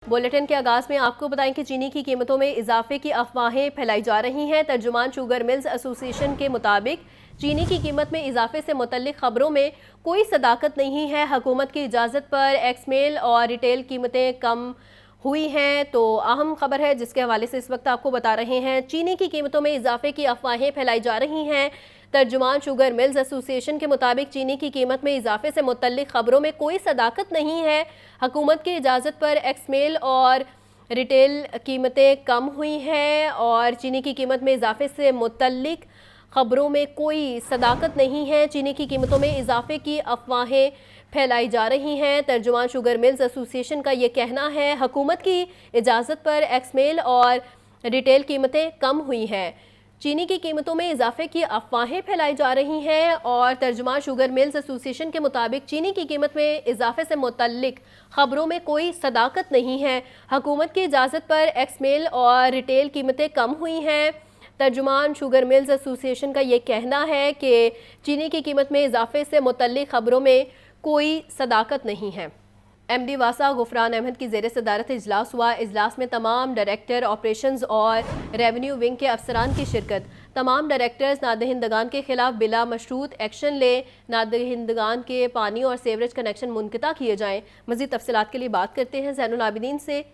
Bulletin के आगाज में आपको बताएं कि चीनी की कीमतों में इजाफे की अफवाहें फैलाई जा रही हैं। तर्जुमान शुगर मिल्स एसोसिएशन के मुताबिक चीनी की कीमत में इजाफे से मुतल्लिक खबरों में कोई सदाकत नहीं है। हुकूमत की इजाज़त पर एक्समेल और रिटेल कीमतें कम हुई हैं। तो अहम खबर है जिसके हवाले से इस वक्त आपको बता रहे हैं। चीनी की कीमतों में इजाफे की अफवाहें फैलाई जा रही हैं। तर्जुमान शुगर मिल्स एसोसिएशन के मुताबिक चीनी की कीमत में इजाफे से मुतल्लिक खबरों में कोई सदाकत नहीं है। हुकूमत की इजाज़त पर एक्समेल और रिटेल कीमतें कम हुई हैं और चीनी की कीमत में इजाफे से मुतल्लिक खबरों में कोई सदाकत नहीं है। चीनी की कीमतों में इजाफे की अफवाहें फैलाई जा रही हैं। तर्जुमान शुगर मिल्स एसोसिएशन का ये कहना है हुकूमत की इजाज़त पर एक्समेल और रिटेल कीमतें कम हुई हैं। चीनी की कीमतों में इजाफे की अफवाहें फैलाई जा रही हैं और तर्जुमान शुगर मिल्स एसोसिएशन के मुताबिक चीनी की कीमत में इजाफे से मुतल्लिक खबरों में कोई सदाकत नहीं है। हुकूमत की इजाज़त पर एक्समेल और रिटेल कीमतें कम हुई हैं। तर्जुमान शुगर मिल्स एसोसिएशन का ये कहना है कि चीनी की कीमत में इजाफे से मुतल्लिक खबरों में कोई सदाकत नहीं है। एमडी वासा गुफरान अहमद की ज़ेर सदारत इजलास हुआ। इजलास में तमाम डायरेक्टर ऑपरेशंस और रेवेन्यू विंग के अफसरान की शिरकत। तमाम डायरेक्टर्स नादहिंदगान के खिलाफ बिला मशरूत एक्शन ले, नादहिंदगान के पानी और सेवरेज कनेक्शन मुनक़ता किए जाएँ। मज़ीद तफसीलात के लिए बात करते हैं ज़ैनुल आबिदीन से।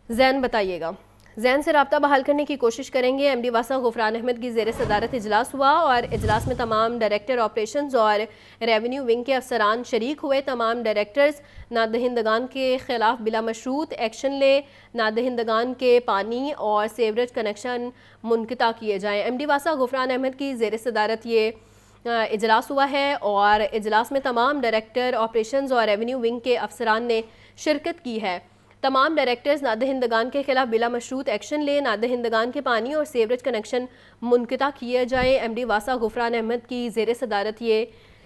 ज़ैन बताइएगा। ज़ैन से रब्ता बहाल करने की कोशिश करेंगे। एमडी वासा गुफरान अहमद की ज़ेर सदारत इजलास हुआ और इजलास में तमाम डायरेक्टर ऑपरेशंस और रेवेन्यू विंग के अफसरान शरीक हुए। तमाम डायरेक्टर्स नादहिंदगान के ख़िलाफ़ बिला मशरूत एक्शन ले, नादहिंदगान के पानी और सेवरेज कनेक्शन मुनक़ता किए जाएँ। एमडी वासा गुफरान अहमद की ज़ेर सदारत ये इजलास हुआ है और इजलास में तमाम डायरेक्टर ऑपरेशंस और रेवेन्यू विंग के अफसरान ने शिरकत की है। तमाम डायरेक्टर्स नादहिंदगान के खिलाफ बिला मशरूत एक्शन ले, नादहिंदगान के पानी और सेवरेज कनेक्शन मुनक़ता किए जाएँ। एमडी वासा गुफरान अहमद की ज़ेर सदारत ये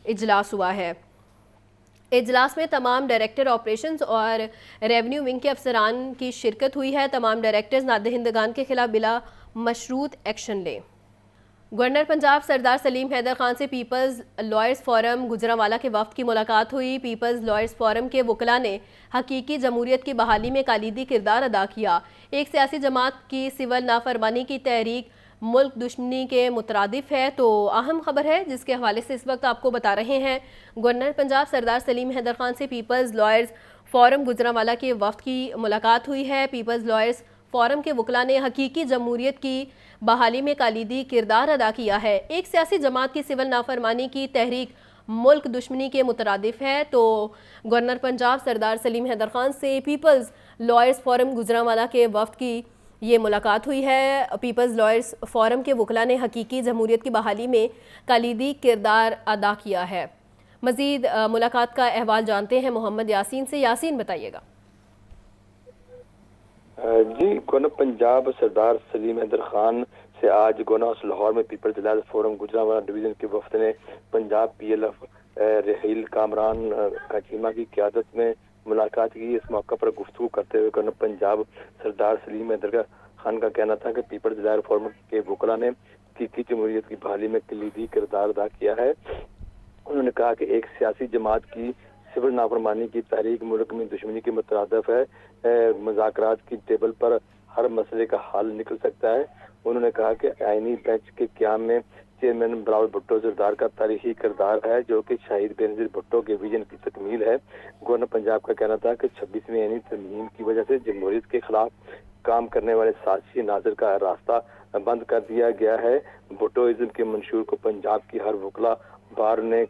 इजलास हुआ है। इजलास में तमाम डायरेक्टर ऑपरेशंस और रेवेन्यू विंग के अफसरान की शिरकत हुई है। तमाम डायरेक्टर्स नादहिंदगान के खिलाफ बिला मशरूत एक्शन ले। गवर्नर पंजाब सरदार सलीम हैदर खान से पीपल्स लॉयर्स फोरम गुजरांवाला के वफ़द की मुलाकात हुई। पीपल्स लॉयर्स फोरम के वकला ने हकीकी जमहूरियत की बहाली में कलीदी किरदार अदा किया। एक सियासी जमात की सिविल नाफरमानी की तहरीक मुल्क दुश्मनी के मुतरादिफ है। तो अहम खबर है जिसके हवाले से इस वक्त आपको बता रहे हैं। गवर्नर पंजाब सरदार सलीम हैदर खान से पीपल्स लॉयर्स फोरम गुजरांवाला के वफ़द की मुलाकात हुई है। पीपल्स लॉयर्स फोरम के वकला ने हकीकी जमहूरियत की बहाली में कलीदी किरदार अदा किया है। एक सियासी जमात की सिविल नाफरमानी की तहरीक मुल्क दुश्मनी के मुतरादिफ है। तो गवर्नर पंजाब सरदार सलीम हैदर खान से पीपल्स लॉयर्स फोरम गुजरांवाला के वफ़द की ये मुलाकात हुई है। पीपल्स लॉयर्स फोरम के वकला ने हकीकी जमहूरियत की बहाली में कलीदी किरदार अदा किया है। मज़ीद मुलाकात का अहवाल जानते हैं मोहम्मद यासीन से। यासीन बताइएगा। जी, गवर्नर पंजाब सरदार सलीम हैदर खान से आज गवर्नर हाउस लाहौर में peoples lawyers forum Gujranwala division के वफद ने पंजाब PLF रहील कामरान हकीमा की क़यादत में मुलाकात की। इस मौका पर गुफ्तगू करते हुए गवर्नर पंजाब सरदार सलीम हैदर खान का कहना था कि पीपल्स लॉयर्स फोरम के वकला ने हकीकी जमहूरियत की बहाली में कलीदी किरदार अदा किया है। उन्होंने कहा कि एक सियासी जमात की सिविल नाफरमानी की तहरीक मुल्क में दुश्मनी के मुतरादिफ है। मुज़ाकरात की टेबल पर हर मसले का हल निकल सकता है। उन्होंने कहा कि आईनी बेंच के क़याम में चेयरमैन बिलावल भुट्टो ज़रदार का तारीखी किरदार है जो कि शहीद बेनज़ीर भुट्टो के विजन की तकमील है। गवर्नर पंजाब का कहना था कि 26वीं आईनी तरमीम की वजह से जमहूरियत के खिलाफ काम करने वाले साजिशी नाज़र का रास्ता बंद कर दिया गया है। भुट्टोइज़्म के मंशूर को पंजाब की हर वकला बार ने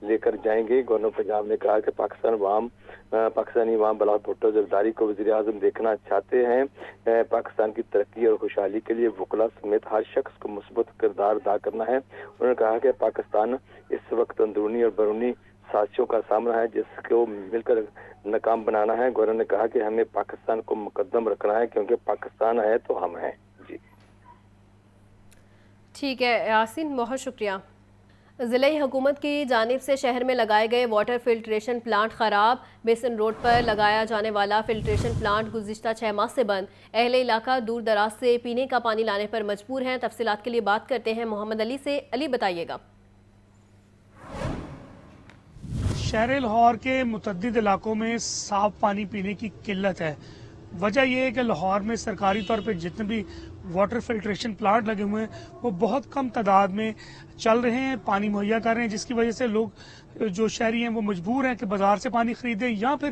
लेकर जाएंगे। गवर्नर पंजाब ने कहा कि पाकिस्तानी अवाम बिलावल भुट्टो ज़रदारी को वज़ीर आज़म देखना चाहते हैं। पाकिस्तान की तरक्की और खुशहाली के लिए वकला समेत हर शख्स को मुस्बत किरदार अदा करना है। उन्होंने कहा कि पाकिस्तान इस वक्त अंदरूनी और बैरूनी साजिशों का सामना है जिसको मिलकर नाकाम बनाना है। गवर्नर ने कहा कि हमें पाकिस्तान को मुकद्दम रखना है क्योंकि पाकिस्तान है तो हम हैं। जी ठीक है यासीन, बहुत शुक्रिया। ज़िले हुकूमत की जानिब से शहर में लगाए गए वाटर फिल्ट्रेशन प्लांट ख़राब। बेसन रोड पर लगाया जाने वाला फिल्ट्रेशन प्लांट गुज़िश्ता 6 माह से बंद। अहले इलाका दूर दराज से पीने का पानी लाने पर मजबूर हैं। तफसीलात के लिए बात करते हैं मोहम्मद अली से। अली बताइएगा। شہر لاہور کے متعدد علاقوں میں صاف پانی پینے کی قلت ہے. وجہ یہ ہے کہ لاہور میں سرکاری طور پہ جتنے بھی واٹر فلٹریشن پلانٹ لگے ہوئے ہیں وہ بہت کم تعداد میں چل رہے ہیں, پانی مہیا کر رہے ہیں, جس کی وجہ سے لوگ جو شہری ہیں وہ مجبور ہیں کہ بازار سے پانی خریدیں یا پھر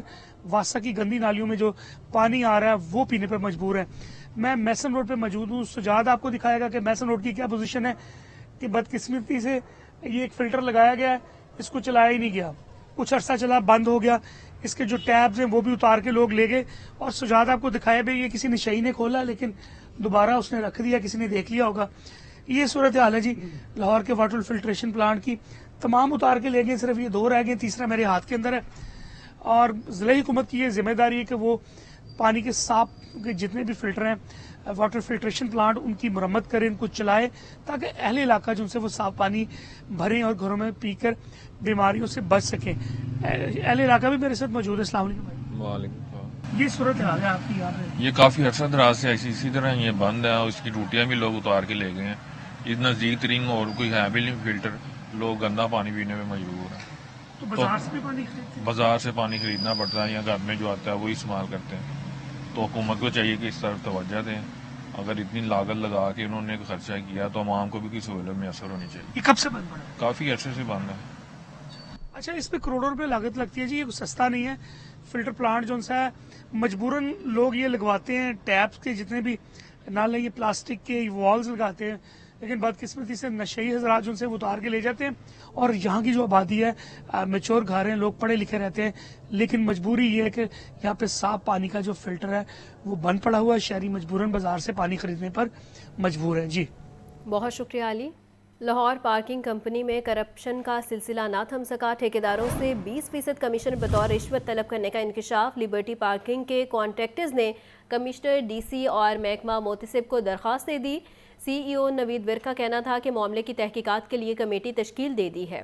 واسطہ کی گندی نالیوں میں جو پانی آ رہا ہے وہ پینے پر مجبور ہیں. میں میسن روڈ پہ موجود ہوں. سجاد آپ کو دکھائے گا کہ میسن روڈ کی کیا پوزیشن ہے کہ بدقسمتی سے یہ ایک فلٹر لگایا گیا ہے, اس کو چلایا ہی نہیں گیا, کچھ عرصہ چلا بند ہو گیا, اس کے جو ٹیبز ہیں وہ بھی اتار کے لوگ لے گئے. اور سجاد آپ کو دکھایا بھی یہ کسی نے شہی نے کھولا لیکن دوبارہ اس نے رکھ دیا, کسی نے دیکھ لیا ہوگا. یہ صورتحال ہے جی لاہور کے واٹر فلٹریشن پلانٹ کی. تمام اتار کے لے گئے, صرف یہ 2 رہ گئے, تیسرا میرے ہاتھ کے اندر ہے. اور ضلع حکومت کی یہ ذمہ داری ہے کہ وہ پانی کے صاف کے جتنے بھی فلٹر ہیں واٹر فلٹریشن پلانٹ ان کی مرمت کریں, ان کو چلائیں تاکہ اہل علاقہ جو ان سے وہ صاف پانی بھریں اور گھروں میں پی کر بیماریوں سے بچ سکیں. اہل علاقہ بھی میرے ساتھ موجود ہے. السلام علیکم بھائی. وعلیکم السلام. یہ صورت حال ہے آپ کی یہاں پہ؟ یہ کافی عرصہ دراز سے اسی طرح یہ بند ہے اور اس کی ٹوٹیاں بھی لوگ اتار کے لے گئے ہیں. اس نزدیک ترین اور کوئی ہے بھی نہیں فلٹر, لوگ گندا پانی پینے میں مجبور ہیں. تو بازار سے بھی پانی خریدتے ہیں؟ بازار سے پانی خریدنا پڑتا ہے یا گھر میں جو آتا ہے وہی استعمال کرتے ہیں. تو حکومت کو چاہیے کہ اس طرف توجہ دیں. اگر اتنی لاگت لگا کے انہوں نے خرچہ کیا تو عوام کو بھی کوئی سہولت میسر ہونی چاہیے. یہ کب سے بند پڑا ہے؟ کافی عرصے سے بند ہے. اچھا, اس پہ کروڑوں روپے لاگت لگتی ہے جی, یہ سستا نہیں ہے. فلٹر پلانٹ جو ہے مجبوراً لوگ یہ لگواتے ہیں, ٹیپس کے جتنے بھی نالے یہ پلاسٹک کے والز لگاتے ہیں, لیکن بدقسمتی سے نشئی حضرات جو سے وہ اتار کے لے جاتے ہیں. اور یہاں کی جو آبادی ہے میچور گھر ہیں, لوگ پڑھے لکھے رہتے ہیں, لیکن مجبوری یہ ہے کہ یہاں پہ صاف پانی کا جو فلٹر ہے وہ بند پڑا ہوا ہے. شہری مجبوراً بازار سے پانی خریدنے پر مجبور ہیں. جی بہت شکریہ علی. لاہور پارکنگ کمپنی میں کرپشن کا سلسلہ نہ تھم سکا. ٹھیکیداروں سے 20% کمیشن بطور رشوت طلب کرنے کا انکشاف. لبرٹی پارکنگ کے کانٹریکٹرز نے کمشنر ڈی سی اور محکمہ محتسب کو درخواست دے دی. سی ای او نوید ورک کا کہنا تھا کہ معاملے کی تحقیقات کے لیے کمیٹی تشکیل دے دی ہے.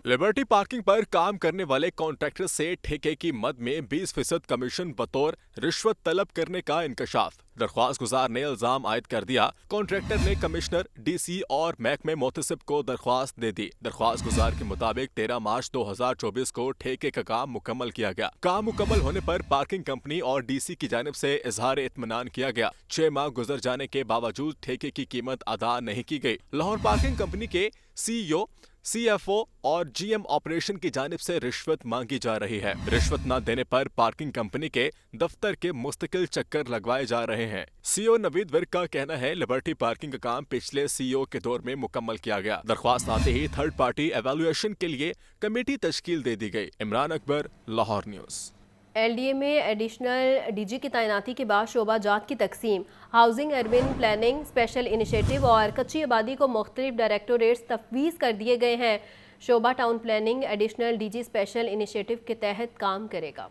لبرٹی پارکنگ پر کام کرنے والے کانٹریکٹر سے ٹھیکے کی مد میں 20% کمیشن بطور رشوت طلب کرنے کا انکشاف. درخواست گزار نے الزام عائد کر دیا. کانٹریکٹر نے کمشنر, ڈی سی اور محکمہ محتسب کو درخواست دے دی. درخواست گزار کے مطابق 13 مارچ 2024 کو ٹھیکے کا کام مکمل کیا گیا. کام مکمل ہونے پر پارکنگ کمپنی اور ڈی سی کی جانب سے اظہار اطمینان کیا گیا. 6 ماہ گزر جانے کے باوجود ٹھیکے کی قیمت ادا نہیں کی گئی. لاہور پارکنگ کمپنی کے سی ای او, سی ایف او اور جی ایم آپریشن کی جانب سے رشوت مانگی جا رہی ہے. رشوت نہ دینے پر پارکنگ کمپنی کے دفتر کے مستقل چکر لگوائے جا رہے ہیں. سی ای او نوید ورک کا کہنا ہے لبرٹی پارکنگ کا کام پچھلے سی ای او کے دور میں مکمل کیا گیا. درخواست آتے ہی تھرڈ پارٹی ایویلویشن کے لیے کمیٹی تشکیل دے دی گئی. Imran Akbar, Lahore news. L D A میں ایڈیشنل ڈی جی کی تعیناتی کے بعد شعبہ جات کی تقسیم. Housing, urban planning special initiative اور کچی آبادی کو مختلف ڈائریکٹوریٹس تفویض کر دیے گئے ہیں. شعبہ town planning additional D G special initiative کے تحت کام کرے گا.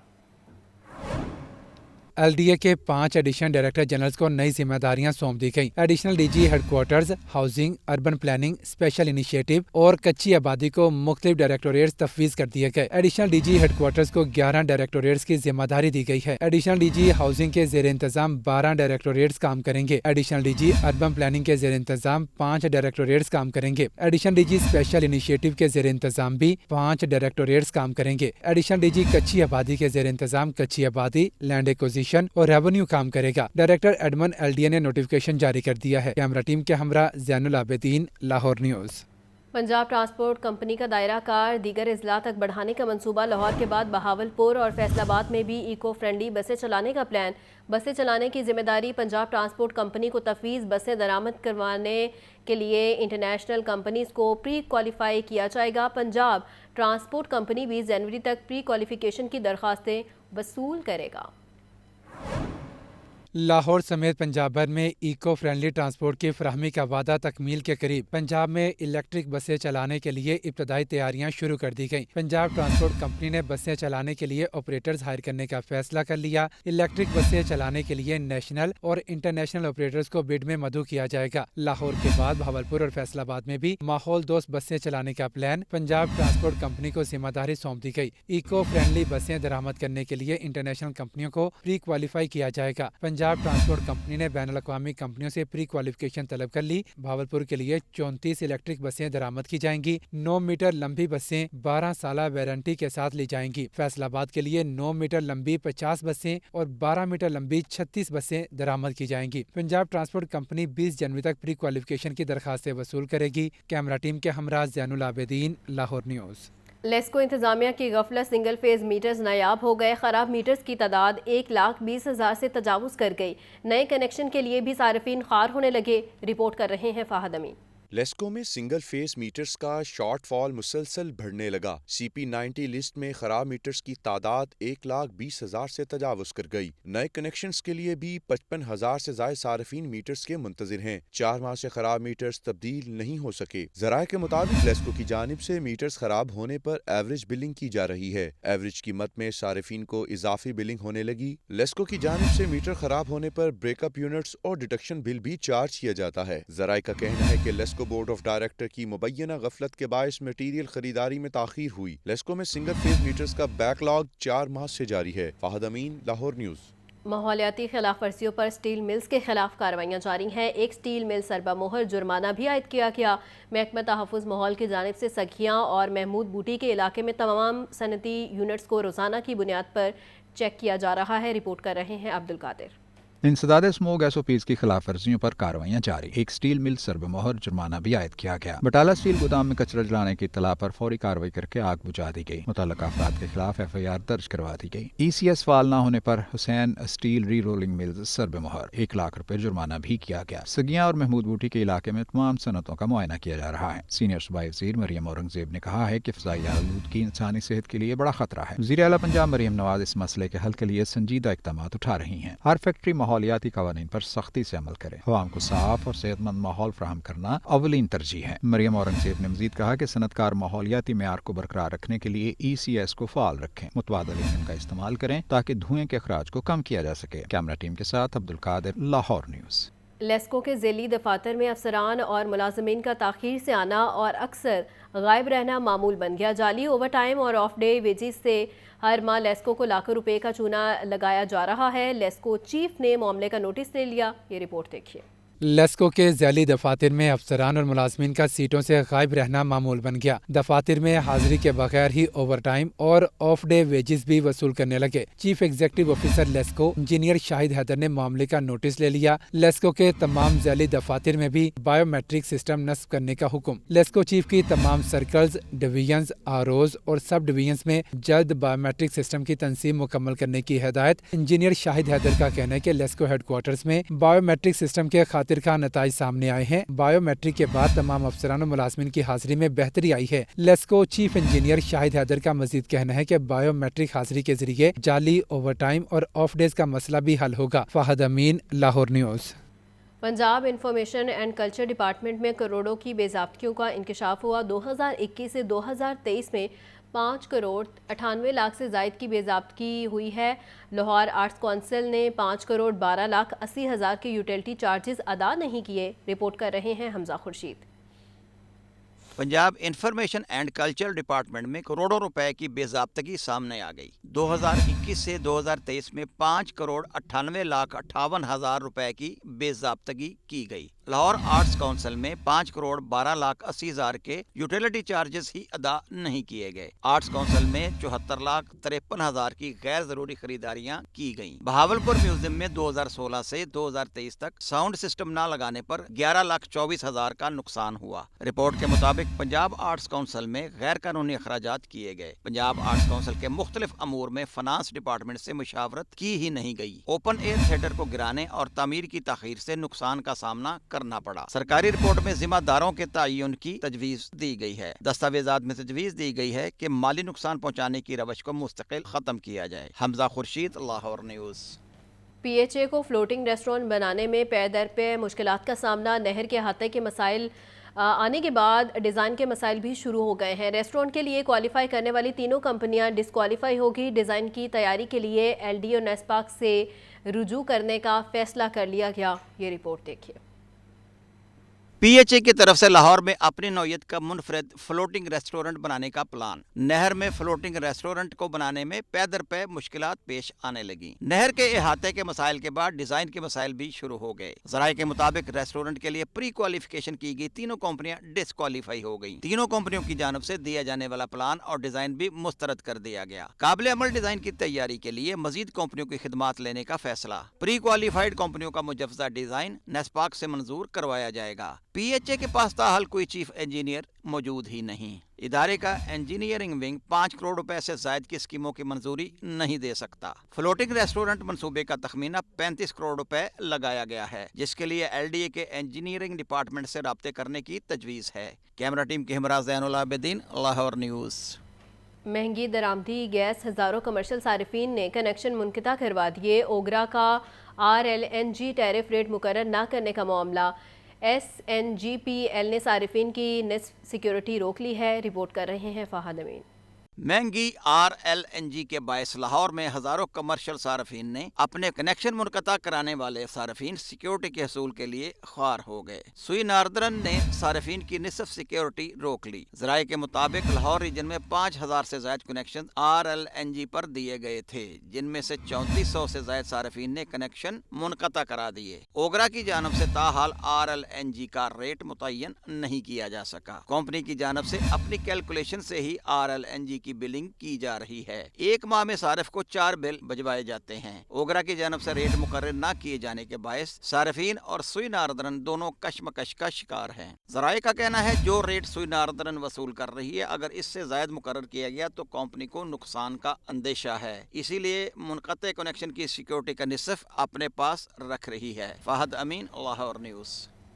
ایل ڈی اے کے 5 ایڈیشنل ڈائریکٹر جنرلز کو نئی ذمہ داریاں سونپ دی گئیں. Additional D G headquarters, housing, urban planning, special initiative اور کچی آبادی کو مختلف ڈائریکٹوریٹس تفویض کر دیے گئے. Additional D G headquarters کو 11 ڈائریکٹوریٹس کی ذمہ داری دی گئی ہے. ایڈیشنل ڈی جی ہاؤسنگ کے زیر انتظام 12 ڈائریکٹوریٹس کام کریں گے. Additional D G urban planning کے زیر انتظام 5 ڈائریکٹوریٹس کام کریں گے. Additional D G special initiative کے زیر انتظام بھی 5 ڈائریکٹوریٹس کام کریں گے. ایڈیشنل ڈی جی کچی آبادی کے زیر انتظام کچی آبادی, لینڈ ایکوزیشن اور ریونیو کام کرے گا. Director admin L D A نے نوٹیفیکیشن جاری کر دیا ہے. کیمرہ ٹیم کے ہمراہ Zain Ulabidin, Lahore news. Punjab transport company کا دائرہ کار دیگر اضلاع تک بڑھانے کا منصوبہ. لاہور کے بعد بہاولپور اور فیصل آباد میں بھی ایکو فرینڈلی بسیں چلانے کا پلان. بسیں چلانے کی ذمہ داری پنجاب ٹرانسپورٹ کمپنی کو تفویض. بسیں درآمد کروانے کے لیے انٹرنیشنل کمپنیز کو پری کوالیفائی کیا جائے گا. پنجاب ٹرانسپورٹ کمپنی بھی جنوری تک پری کوالیفیکیشن کی درخواستیں وصول کرے گا. لاہور سمیت پنجاب بھر میں ایکو فرینڈلی ٹرانسپورٹ کی فراہمی کا وعدہ تکمیل کے قریب. پنجاب میں الیکٹرک بسیں چلانے کے لیے ابتدائی تیاریاں شروع کر دی گئیں. پنجاب ٹرانسپورٹ کمپنی نے بسیں چلانے کے لیے آپریٹرز ہائر کرنے کا فیصلہ کر لیا. الیکٹرک بسیں چلانے کے لیے نیشنل اور انٹرنیشنل آپریٹرز کو بڈ میں مدعو کیا جائے گا. لاہور کے بعد بہاولپور اور فیصل آباد میں بھی ماحول دوست بسیں چلانے کا پلان. پنجاب ٹرانسپورٹ کمپنی کو ذمہ داری سونپ دی گئی. ایکو فرینڈلی بسیں درآمد کرنے کے لیے انٹرنیشنل کمپنیوں کو پری کوالیفائی کیا جائے گا. پنجاب पंजाब ट्रांसपोर्ट कंपनी ने बैन अल-अक़वामी कंपनियों से प्री क्वालिफिकेशन तलब कर ली। भावलपुर के लिए 34 इलेक्ट्रिक बसें दरामद की जाएंगी। 9 मीटर लंबी बसें 12 साल वारंटी के साथ ली जाएंगी। फैसलाबाद के लिए 9 मीटर लंबी 50 बसें और 12 मीटर लंबी 36 बसें दरामद की जाएंगी। पंजाब ट्रांसपोर्ट कंपनी 20 जनवरी तक प्री क्वालिफिकेशन की दरखास्तें वसूल करेगी। कैमरा टीम के हमरा ज़ैनुल आबिदीन, लाहौर न्यूज़। लेस्को इंतजामिया की गफलत, सिंगल फेज मीटर्स नायाब हो गए। खराब मीटर्स की तादाद 1,20,000 से तजावुज़ कर गई। नए कनेक्शन के लिए भी सार्फिन खार होने लगे। रिपोर्ट कर रहे हैं फाहद अमीन। लेस्को में सिंगल फेस मीटर्स का शॉर्ट फॉल मुसलसल बढ़ने लगा। CP90 लिस्ट में खराब मीटर्स की तादाद 1,20,000 से तजावुज कर गई। नए कनेक्शंस के लिए भी 55,000 से ज्यादा सार्फिन मीटर्स के मुंतजिर हैं। 4 माह से खराब मीटर्स तब्दील नहीं हो सके। जराये के मुताबिक लेस्को की जानिब से मीटर्स खराब होने पर एवरेज बिलिंग की जा रही है। एवरेज कीमत में सार्फिन को इजाफी बिलिंग होने लगी। लेस्को की जानिब से मीटर खराब होने पर ब्रेकअप यूनिट्स और डिडक्शन बिल भी चार्ज किया जाता है। जराये का कहना है कि लेस्को बोर्ड ऑफ डायरेक्टर की मुबैना गफलत के बायस मटीरियल खरीदारी में ताखीर हुई। लेस्को में सिंगल फेज मीटर्स का बैकलॉग 4 माह से जारी है। फाहद अमीन, लाहौर न्यूज़। माहौलियाती खिलाफ वर्जियों पर स्टील मिल्स के खिलाफ कार्रवाइयाँ जारी हैं। एक स्टील मिल सरबा मोहर जुर्माना भी आयद किया गया। महकमा तहफ़्फ़ुज़ माहौल की जानिब से सखियाँ और महमूद बूटी के इलाके में तमाम सनती यूनिट्स को रोज़ाना की बुनियाद पर चेक किया जा रहा है। रिपोर्ट कर रहे हैं अब्दुल कादिर। इंसदाद स्मोक SOPs की खिलाफ वर्जियों पर कार्रवाइयाँ जारी। एक स्टील मिल सरब मोहर जुर्माना भी आयद किया गया। बटाला स्टील गोदाम में कचरा जलाने की इत्तला पर फौरी कार्रवाई करके आग बुझा दी गई। मुतल्लिका अफराद के खिलाफ FIR दर्ज करवा दी गई। ECS फाल न होने पर Hussain steel re rolling mills सरब मोहर 1 लाख रुपए जुर्माना भी किया गया। सगियां और महमूद बूटी के इलाके में तमाम सनतों का मुआयना किया जा रहा है। सीनियर सूबाई वज़ीर मरियम औरंगजेब ने कहा है कि फ़ज़ाई आलूदगी इंसानी सेहत के लिए बड़ा खतरा है। वज़ीर आला पंजाब मरियम नवाज इस मसले के हल के लिए संजीदा इक़दाम उठा रही हैं। हर फैक्ट्री माहौलियाती क़वानीन पर सख्ती से अमल करे। अवाम को साफ और सेहतमंद माहौल फराहम करना अवलीन तरजीह है। मरियम औरंगजेब ने मजीद कहा कि सनतकार माहौलियाती मेयार को बरकरार रखने के लिए ECS को फाल रखें, मुतबादल ईंधन का इस्तेमाल करें ताकि धुएं के अखराज को कम किया जा सके। कैमरा टीम के साथ अब्दुल कादिर, लाहौर न्यूज़। लेस्को के ज़ेली दफातर में अफसरान और मुलाजमीन का ताख़ीर से आना और अक्सर गायब रहना मामूल बन गया। जाली ओवर टाइम और ऑफ डे वेजिस से हर माह लेस्को को लाखों रुपए का चूना लगाया जा रहा है। लेस्को चीफ ने मामले का नोटिस ले लिया। ये रिपोर्ट देखिए। लेस्को के ज़ैली दफातर में अफसरान और मुलाजमीन का सीटों से गायब रहना मामूल बन गया। दफातर में हाजिरी के बगैर ही ओवर टाइम और ऑफ डे वेजेस भी वसूल करने लगे। Chief executive officer LESCO engineer Shahid Haider ने मामले का नोटिस ले लिया। लेस्को के तमाम ज़ैली दफातर में भी बायोमेट्रिक सिस्टम नस्ब करने का हुक्म। लेस्को चीफ की तमाम सर्कल्स, डिवीजन्स, ROs और सब डिवीजन्स में जल्द बायोमेट्रिक सिस्टम की तंसीब मुकम्मल करने की हिदायत। इंजीनियर शाहिद हैदर का कहना है कि लेस्को हेडक्वार्टर्स में बायोमेट्रिक सिस्टम के खातिर का नताइज सामने आए हैं। बायोमेट्रिक के बाद तमाम अफसरान और मुलाजमीन की हाजिरी में बेहतरी आई है। लेस्को चीफ इंजीनियर शाहिद हैदर का मजीद कहना है कि बायोमेट्रिक हाजिरी के जरिए जाली ओवर टाइम और ऑफ डेज का मसला भी हल होगा। Fahad Amin, Lahore news. Punjab information and culture department में करोड़ों की बेज़ाब्तियों का इंकशाफ हुआ। 2021 से 2023 में 5 करोड़ 98 लाख से ज़ायद की बेज़ाब्तगी हुई है। लाहौर आर्ट्स काउंसिल ने 5 करोड़ 12 लाख 80 हज़ार के यूटिलिटी चार्जेस अदा नहीं किए। रिपोर्ट कर रहे हैं Hamza Khurshid. Punjab information and culture department में करोड़ों रुपए की बेज़ाब्तगी सामने आ गई। 2021 से 2023 में 5 करोड़ 98 लाख 58 हज़ार रुपए की बेज़ाब्तगी की गई। लाहौर आर्ट्स काउंसिल में 5 करोड़ 12 लाख 80 हज़ार के यूटिलिटी चार्जेस ही अदा नहीं किए गए। आर्ट्स काउंसिल में 74 लाख 53 हज़ार की गैर जरूरी खरीदारियां की गईं। बहावलपुर म्यूजियम में 2016 से 2023 तक साउंड सिस्टम न लगाने पर 11 लाख 24 हज़ार का नुकसान हुआ। रिपोर्ट के मुताबिक पंजाब आर्ट्स काउंसिल में गैर कानूनी अखराजात किए गए। पंजाब आर्ट्स काउंसिल के मुख्तलिफ अमूर में फाइनेंस डिपार्टमेंट से मुशावरत की ही नहीं गई। ओपन एयर थिएटर को गिराने और तामीर की ताखीर से नुकसान का सामना करना पड़ा। सरकारी रिपोर्ट में जिम्मेदारों के तयन की तजवीज दी गई है। दस्तावेजात में तजवीज दी गई है कि माली नुकसान पहुँचाने की रवश को मुस्तकिल खत्म किया जाए। हमजा खुर्शीद, लाहौर न्यूज़। PHA को फ्लोटिंग रेस्टोरेंट बनाने में पे दर पे मुश्किलात का सामना। नहर के अहाते के मसाइल आने के बाद डिज़ाइन के मसाइल भी शुरू हो गए हैं। रेस्टोरेंट के लिए क्वालिफाई करने वाली तीनों कंपनियां डिस्क्वालीफाई होगी। डिज़ाइन की तैयारी के लिए LD और नेस्पाक से रुजू करने का फैसला कर लिया गया। ये रिपोर्ट देखिए। PHA की तरफ से लाहौर में अपनी नौयत का मुनफरद फ्लोटिंग रेस्टोरेंट बनाने का प्लान। नहर में फ्लोटिंग रेस्टोरेंट को बनाने में पै दर पै मुश्किलात पेश आने लगी। नहर के अहाते के मसाइल के बाद डिजाइन के मसाइल भी शुरू हो गए। ज़राए के मुताबिक रेस्टोरेंट के लिए प्री क्वालिफिकेशन की गई तीनों कंपनियां डिस्क्वालीफाई हो गई। तीनों कंपनियों की जानब से दिया जाने वाला प्लान और डिजाइन भी मुस्तरद कर दिया गया। काबिल अमल डिजाइन की तैयारी के लिए मजीद कंपनियों की खिदमात लेने का फैसला। प्री क्वालिफाइड कंपनियों का मुजव्वजा डिजाइन नेस्पाक से मंजूर करवाया जाएगा। PHA के पास ताहल कोई चीफ इंजीनियर मौजूद ही नहीं। इदारे का इंजीनियरिंग विंग 5 करोड़ रुपए से जायद की स्कीमों की मंजूरी नहीं दे सकता। फ्लोटिंग रेस्टोरेंट मंसूबे का तखमीना 35 करोड़ रुपए लगाया गया है, जिसके लिए LDA के इंजीनियरिंग डिपार्टमेंट से राब्ते करने की तजवीज़ है। कैमरा टीम के हमरा ज़ैनुल आबिदीन, लाहौर न्यूज़। महंगी दरामदी गैस हज़ारों कमर्शियल सारिफीन ने कनेक्शन मुनक़ता करवा दिए। ओगरा का RLNG टैरिफ रेट मुकर्रर न करने का मामला। SNGPL ने सारिफीन की निस्फ सिक्योरिटी रोक ली है। रिपोर्ट कर रहे हैं फहद अमीन। महंगी RLNG के बायस लाहौर में हजारों कमर्शियल सार्फिन ने अपने कनेक्शन मुनक़ता कराने वाले सार्फिन सिक्योरिटी के हसूल के लिए ख्वार हो गए। सुई नार्दरन ने सार्फिन की निसफ सिक्योरिटी रोक ली। ज़राए के मुताबिक लाहौर रीजन में 5000 से ज्यादा कनेक्शन RLNG पर दिए गए थे, जिनमें से 3400 से ज्यादा सार्फिन ने कनेक्शन मुनक़ता करा दिए। ओगरा की जानब से ताहाल RLNG का रेट मुतय्यन नहीं किया जा सका। कंपनी की जानब से अपनी कैलकुलेशन से ही RLNG की बिलिंग की जा रही है। एक माह में सारिफ को 4 बिल भिजवाए जाते हैं। ओगरा की जानब से रेट मुकर्रर न किए जाने के बायस सारिफीन और सुई नारदरन दोनों कशमकश का शिकार हैं। ज़राए का कहना है जो रेट सुई नारदरन वसूल कर रही है, अगर इससे जायद मुकर्रर किया गया तो कंपनी को नुकसान का अंदेशा है। इसीलिए मुनक़ते कनेक्शन की सिक्योरिटी का निसफ अपने पास रख रही है। फहद अमीन, लाहौर न्यूज़।